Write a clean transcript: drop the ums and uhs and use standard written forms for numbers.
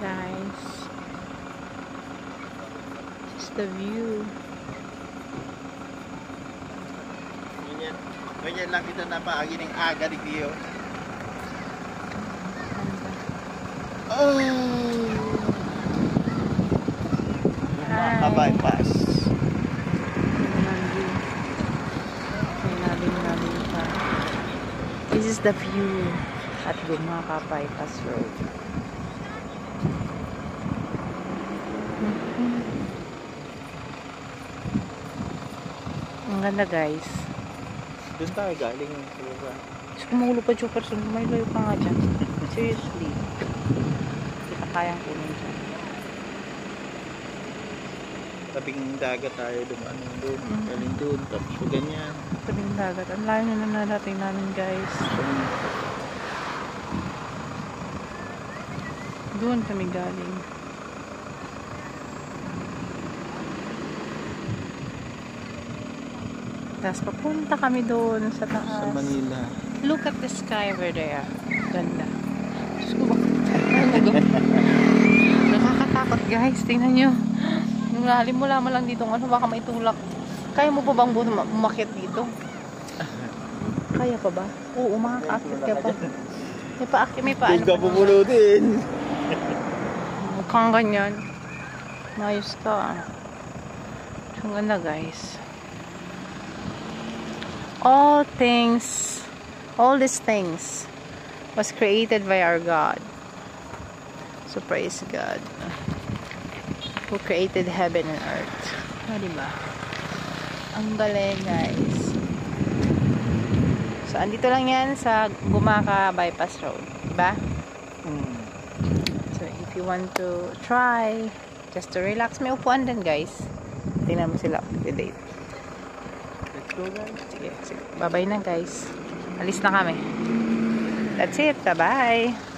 Guys, this is the view. Ganyan lang kita napaagi ng aga ni Dio. Oh! Bypass. May lalim-lalim pa. This is the view at Gumaka Bypass Road. Ang ganda, guys. Doon tayo galing sa baba. Kumulo pa yung person. May layo pa nga dyan. Seriously. Hindi pa kayang kunin dyan. Tabing dagat tayo doon. Galing doon. Tapos ganyan. Tabing dagat. Ang layo na narating namin, guys. Doon kami galing. Tapos papunta kami doon sa taas. Sa Manila. Look at the sky over there. Ganda. Nakakatakot, guys. Tingnan nyo. Yung lalim mo lang dito. Ano, baka maitulak. Kaya mo pa bang umakyat dito? Kaya pa ba? Oo, makakaakit ka pa. May paano. Huwag ka pupulutin. Mukhang ganyan. Mayos ka. Ang ganda, guys. All these things was created by our God. So praise God who created heaven and earth. Diba? Ang galing, guys. So andito lang yan sa Gumaka Bypass Road, diba? So if you want to try just to relax, may upuan din, guys. Tingnan mo sila up to date. Let's go, guys. Sige. Bye-bye na, guys. Alis na kami. That's it. Bye-bye.